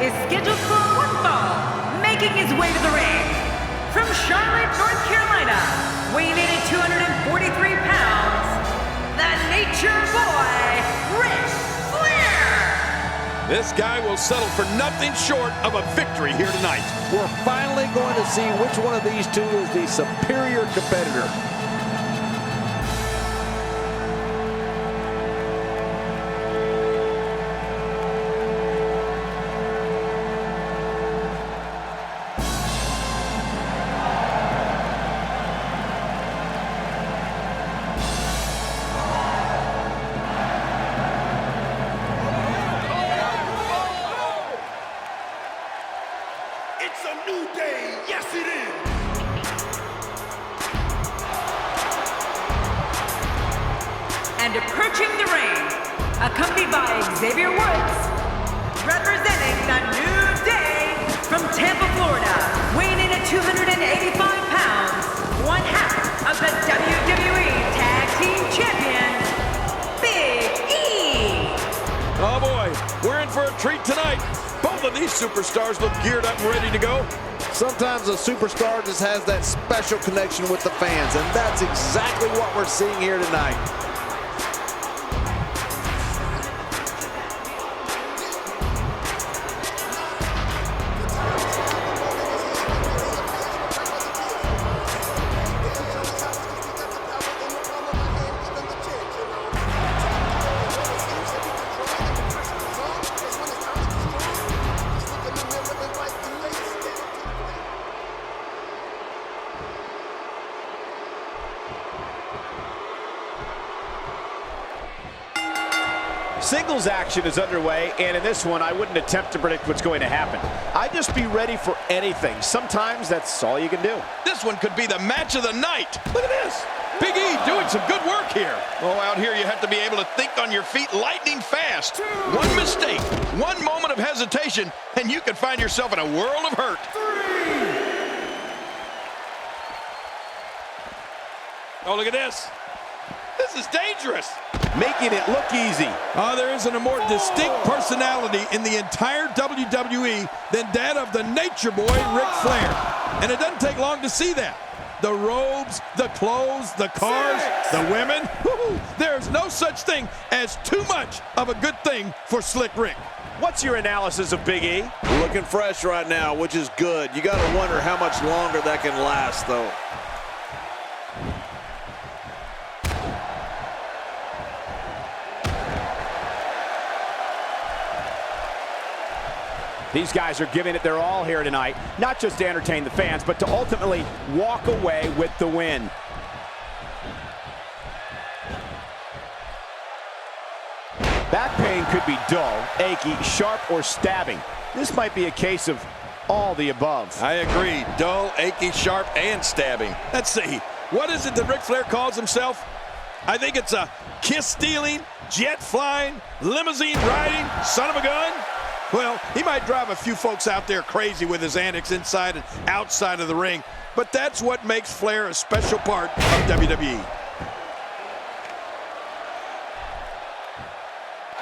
is scheduled for one fall, making his way to the ring. From Charlotte, North Carolina, weighing in at 243 pounds, the Nature Boy, Ric Flair! This guy will settle for nothing short of a victory here tonight. We're finally going to see which one of these two is the superior competitor. It's a new day, yes it is! And approaching the ring, accompanied by Xavier Woods, representing the New Day from Tampa, Florida, weighing in at 285 pounds, one half of the WWE Tag Team Champions, Big E! Oh boy, we're in for a treat tonight. Both of these superstars look geared up and ready to go. Sometimes a superstar just has that special connection with the fans, and that's exactly what we're seeing here tonight. Singles action is underway, and in this one, I wouldn't attempt to predict what's going to happen. I'd just be ready for anything. Sometimes that's all you can do. This one could be the match of the night. Look at this. Big E doing some good work here. Oh, out here you have to be able to think on your feet lightning fast. One mistake, one moment of hesitation, and you can find yourself in a world of hurt. Oh, look at this. This is dangerous. Making it look easy. Oh, there isn't a more distinct personality in the entire WWE than that of the Nature Boy, Ric Flair. And it doesn't take long to see that. The robes, the clothes, the cars, the women. There's no such thing as too much of a good thing for Slick Rick. What's your analysis of Big E? Looking fresh right now, which is good. You got to wonder how much longer that can last, though. These guys are giving it their all here tonight, not just to entertain the fans, but to ultimately walk away with the win. Back pain could be dull, achy, sharp, or stabbing. This might be a case of all the above. I agree. Dull, achy, sharp, and stabbing. Let's see. What is it that Ric Flair calls himself? I think it's a kiss-stealing, jet-flying, limousine-riding son of a gun. Well, he might drive a few folks out there crazy with his antics inside and outside of the ring, but that's what makes Flair a special part of WWE.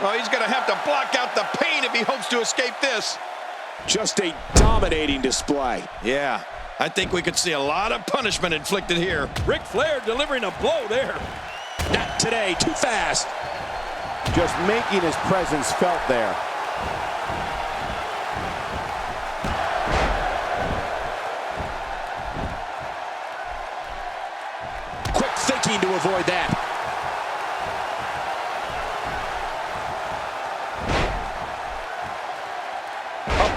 Oh, he's going to have to block out the pain if he hopes to escape this. Just a dominating display. Yeah, I think we could see a lot of punishment inflicted here. Ric Flair delivering a blow there. Not today, too fast. Just making his presence felt there. Quick thinking to avoid that.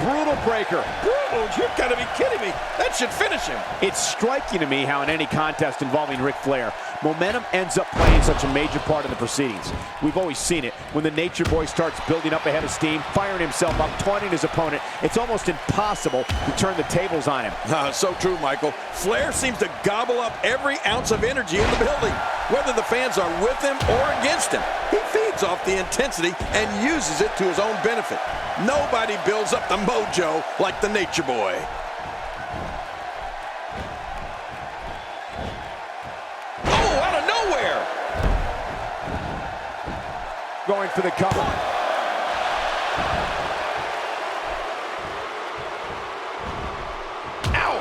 Brutal breaker. Brutal? You've got to be kidding me. That should finish him. It's striking to me how in any contest involving Ric Flair, momentum ends up playing such a major part of the proceedings. We've always seen it. When the Nature Boy starts building up a head of steam, firing himself up, taunting his opponent, it's almost impossible to turn the tables on him. So true, Michael. Flair seems to gobble up every ounce of energy in the building, whether the fans are with him or against him. He feeds off the intensity and uses it to his own benefit. Nobody builds up the mojo like the Nature Boy. Oh, out of nowhere! Going for the cover.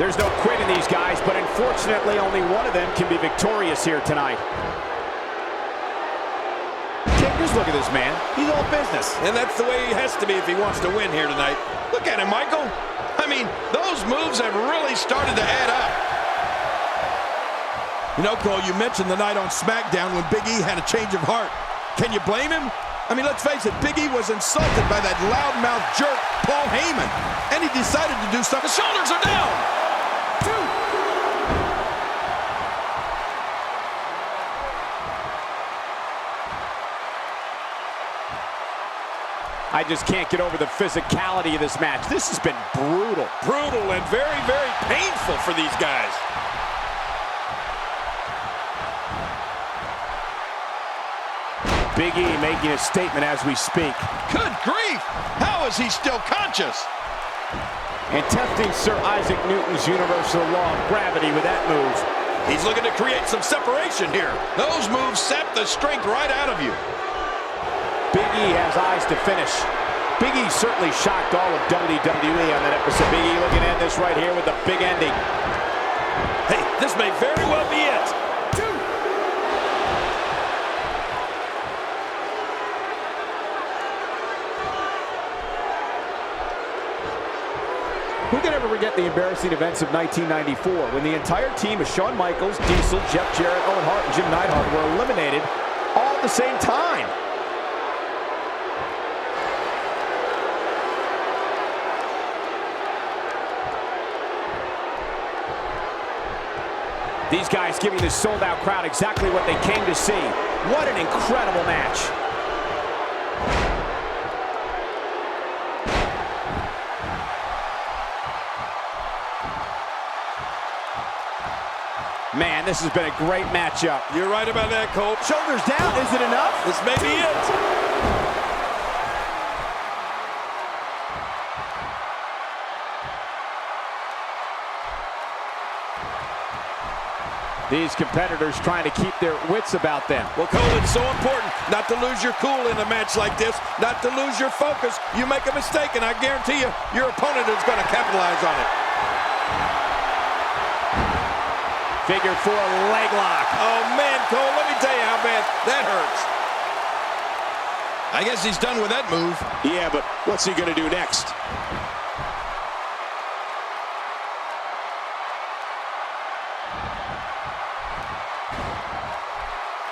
There's no quitting these guys, but unfortunately only one of them can be victorious here tonight. Just look at this man. He's all business. And that's the way he has to be if he wants to win here tonight. Look at him, Michael. I mean, those moves have really started to add up. You know, Cole, you mentioned the night on SmackDown when Big E had a change of heart. Can you blame him? I mean, let's face it, Big E was insulted by that loudmouth jerk, Paul Heyman. And he decided to do something. The shoulders are down. 2. I just can't get over the physicality of this match. This has been brutal. Brutal and very, very painful for these guys. Big E making a statement as we speak. Good grief! How is he still conscious? And testing Sir Isaac Newton's universal law of gravity with that move. He's looking to create some separation here. Those moves sap the strength right out of you. Big E has eyes to finish. Big E certainly shocked all of WWE on that episode. Big E looking at this right here with the big ending. Hey, this may very well be it. 2. Who can ever forget the embarrassing events of 1994 when the entire team of Shawn Michaels, Diesel, Jeff Jarrett, Owen Hart, and Jim Neidhart were eliminated all at the same time? These guys giving this sold-out crowd exactly what they came to see. What an incredible match. Man, this has been a great matchup. You're right about that, Cole. Shoulders down, is it enough? This may be it. These competitors trying to keep their wits about them. Well, Cole, it's so important not to lose your cool in a match like this, not to lose your focus. You make a mistake, and I guarantee you, your opponent is going to capitalize on it. Figure 4 leg lock. Oh, man, Cole, let me tell you how bad that hurts. I guess he's done with that move. Yeah, but what's he going to do next?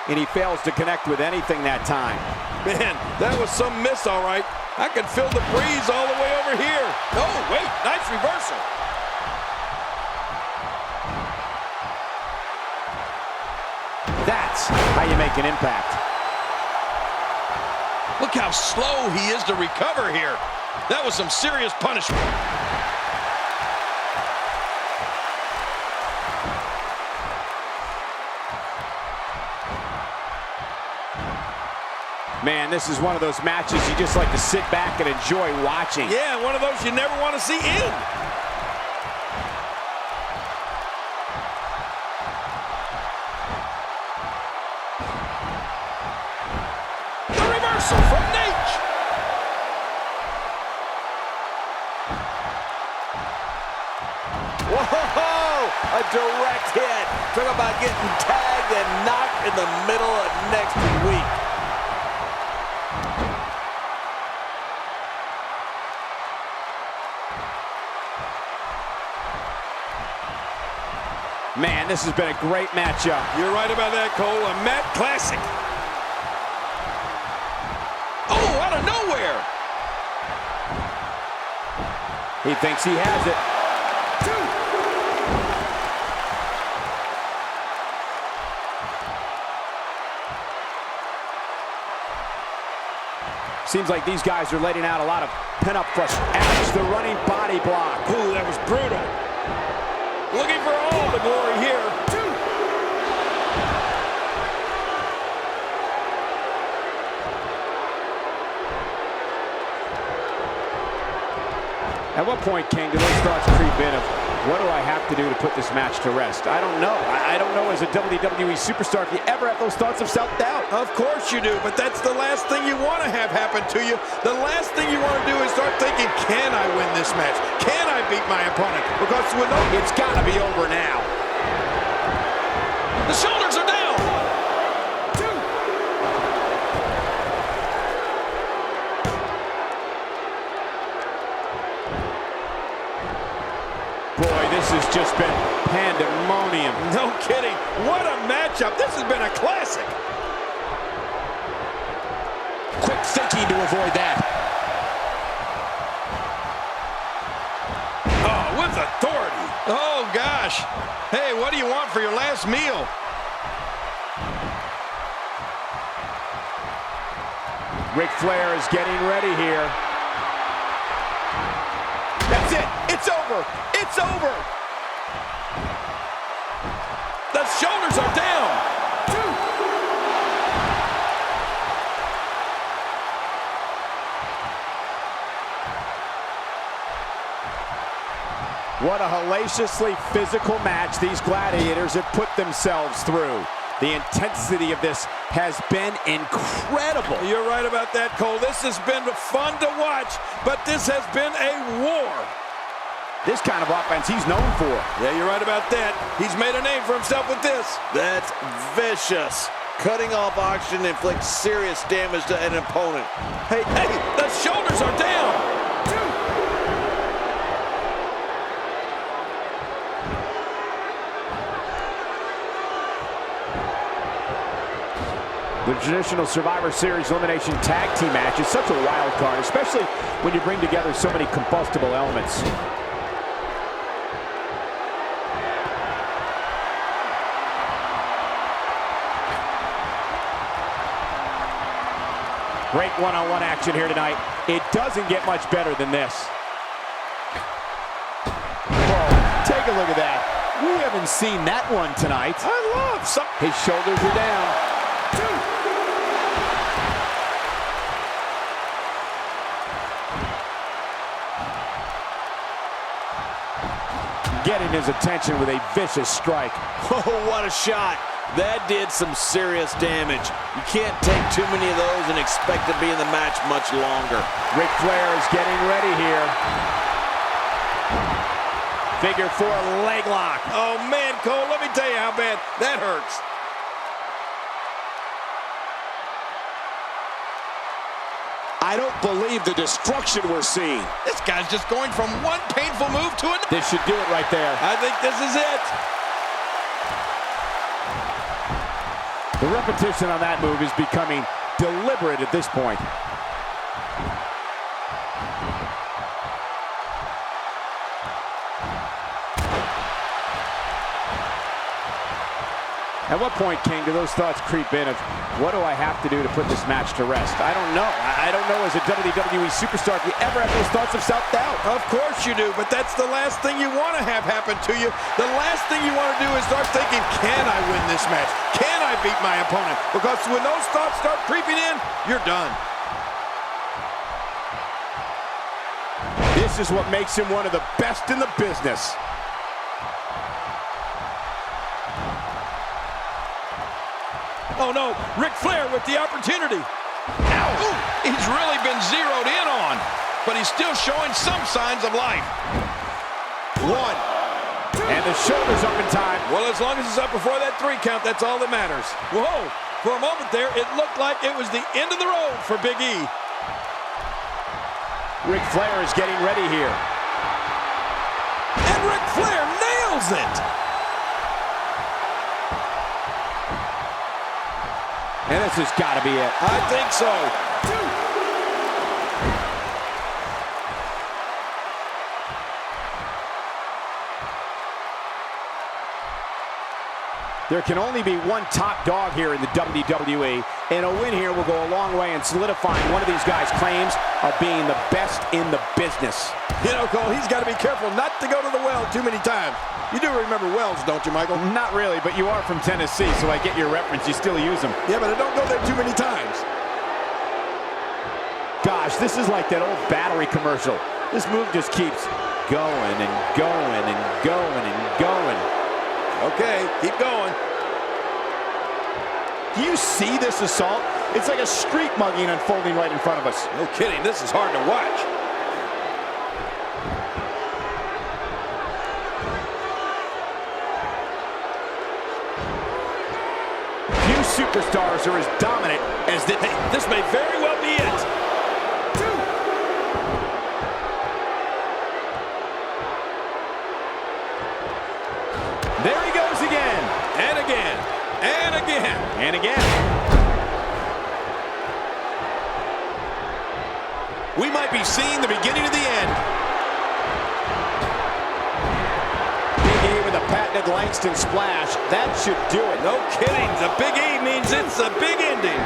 And he fails to connect with anything that time. Man, that was some miss, all right. I could feel the breeze all the way over here. Oh, wait, nice reversal. That's how you make an impact. Look how slow he is to recover here. That was some serious punishment. Man, this is one of those matches you just like to sit back and enjoy watching. Yeah, one of those you never want to see end. The reversal from Nate. Whoa! A direct hit. Talk about getting tagged and knocked in the middle of next week. Man, this has been a great matchup. You're right about that, Cole. A Matt classic. Oh, out of nowhere. He thinks he has it. 2. Seems like these guys are letting out a lot of pent-up frustration. The running body block. Ooh, that was brutal. Looking for all the glory here. 2. At what point, King, do those thoughts creep in of What do I have to do to put this match to rest? I don't know. I don't know as a WWE superstar if you ever have those thoughts of self-doubt. Of course you do, but that's the last thing you want to have happen to you. The last thing you want to do is start thinking, can I win this match? Can I beat my opponent? Because It's got to be over now. the shoulders are down. Boy, this has just been pandemonium. No kidding. What a matchup. This has been a classic. Quick thinking to avoid that. Oh, with authority. Oh, gosh. Hey, what do you want for your last meal? Ric Flair is getting ready here. That's it. It's over. It's over. The shoulders are down. What a hellaciously physical match these gladiators have put themselves through. The intensity of this has been incredible. You're right about that, Cole. This has been fun to watch, but this has been a war. This kind of offense he's known for. Yeah, you're right about that. He's made a name for himself with this. That's vicious. Cutting off oxygen inflicts serious damage to an opponent. Hey, the shoulders are down. The traditional Survivor Series Elimination Tag Team match is such a wild card, especially when you bring together so many combustible elements. Great one-on-one action here tonight. It doesn't get much better than this. Whoa, take a look at that. We haven't seen that one tonight. I love some. His shoulders are down. Getting his attention with a vicious strike. Oh, what a shot. That did some serious damage. You can't take too many of those and expect to be in the match much longer. Ric Flair is getting ready here. Figure 4 leg lock. Oh, man, Cole, let me tell you how bad that hurts. I don't believe the destruction we're seeing. This guy's just going from one painful move to another. This should do it right there. I think this is it. The repetition on that move is becoming deliberate at this point. At what point, King, do those thoughts creep in of, what do I have to do to put this match to rest? I don't know. I don't know as a WWE superstar if you ever have those thoughts of self-doubt. Of course you do, but that's the last thing you want to have happen to you. The last thing you want to do is start thinking, can I win this match? Can I beat my opponent? Because when those thoughts start creeping in, you're done. This is what makes him one of the best in the business. Oh no, Ric Flair with the opportunity. Ow! Ooh, he's really been zeroed in on, but he's still showing some signs of life. 1. And the shoulder's up in time. Well, as long as it's up before that 3 count, that's all that matters. Whoa, for a moment there, it looked like it was the end of the road for Big E. Ric Flair is getting ready here. And Ric Flair nails it. And this has got to be it. I think so. There can only be one top dog here in the WWE, and a win here will go a long way in solidifying one of these guys' claims of being the best in the business. You know, Cole, he's got to be careful not to go to the well too many times. You do remember wells, don't you, Michael? Not really, but you are from Tennessee, so I get your reference. You still use them. Yeah, but I don't go there too many times. Gosh, this is like that old battery commercial. This move just keeps going and going and going and going. Okay, keep going. Do you see this assault? It's like a street mugging unfolding right in front of us. No kidding, this is hard to watch. Few superstars are as dominant as this. Hey, this may very well be it. There he goes again. And again. And again. And again. We might be seeing the beginning of the end. Big E with a patented Langston splash. That should do it. No kidding. The Big E means it's a big ending.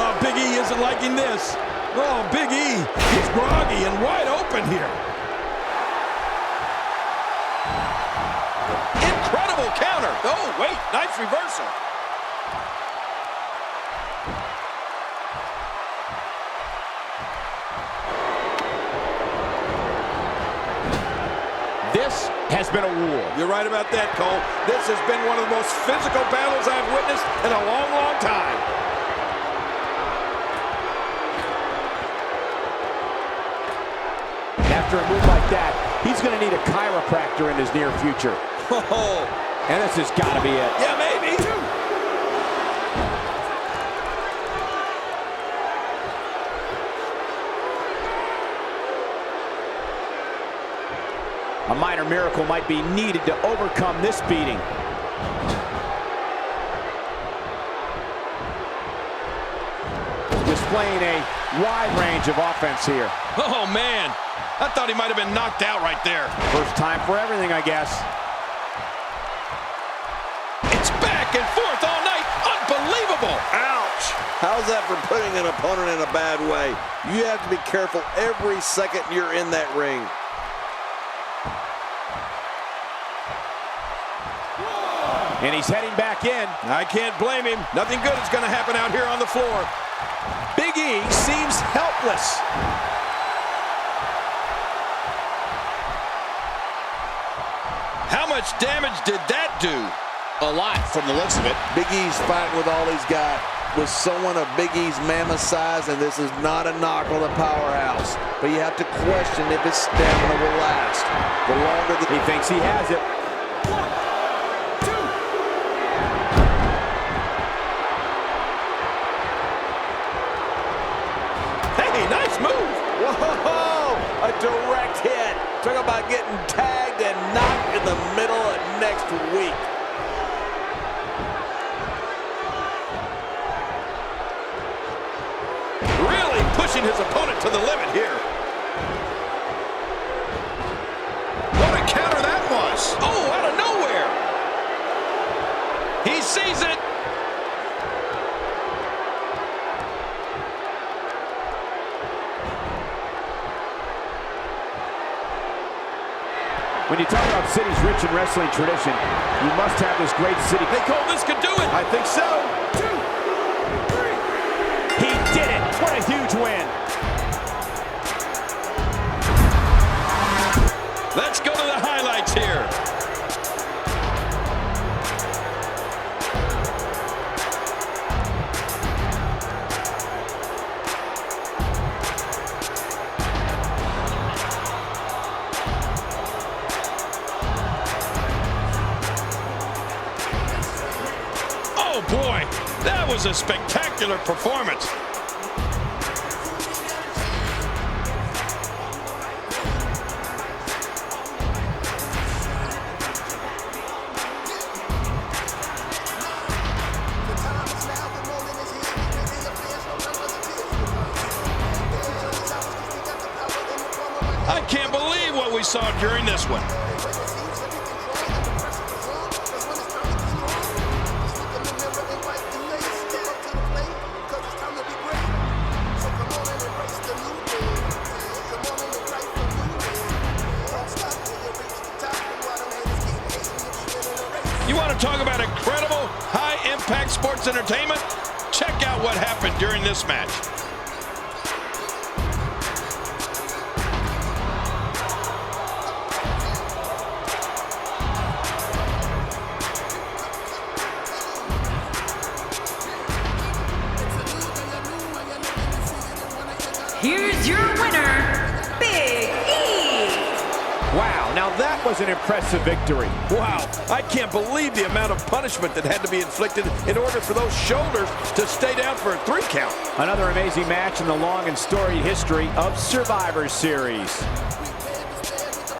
Oh, Big E isn't liking this. Oh, Big E is groggy and wide open here. Incredible counter. Oh, wait, nice reversal. This has been a war. You're right about that, Cole. This has been one of the most physical battles I've witnessed in a long, long time. After a move like that, he's going to need a chiropractor in his near future. Oh, And this has got to be it. yeah, maybe. A minor miracle might be needed to overcome this beating. Displaying a wide range of offense here. Oh, man. I thought he might have been knocked out right there. First time for everything, I guess. It's back and forth all night. Unbelievable. Ouch! How's that for putting an opponent in a bad way? You have to be careful every second you're in that ring. And he's heading back in. I can't blame him. Nothing good is going to happen out here on the floor. Big E seems helpless. How much damage did that do? A lot from the looks of it. Big E's fighting with all he's got. With someone of Big E's mammoth size, and this is not a knock on the powerhouse. But you have to question if his stamina will last. The longer He thinks he has it. Nice move. Whoa! A direct hit. Talk about getting tagged and knocked in the middle of next week. Really pushing his opponent to the limit here. What a counter that was. Oh, out of nowhere. He sees it. When you talk about cities rich in wrestling tradition, you must have this great city. Hey, Cole, this could do it. I think so. 2, 3. He did it. What a huge win. Let's go to the highlights here. Oh, boy, that was a spectacular performance. I can't believe what we saw during this one. You want to talk about incredible, high-impact sports entertainment? Check out what happened during this match. Here's your winner, Big E. Wow, now that was an impressive victory. Wow, I can't believe the amount of punishment that had to be inflicted in order for those shoulders to stay down for a 3 count. Another amazing match in the long and storied history of Survivor Series.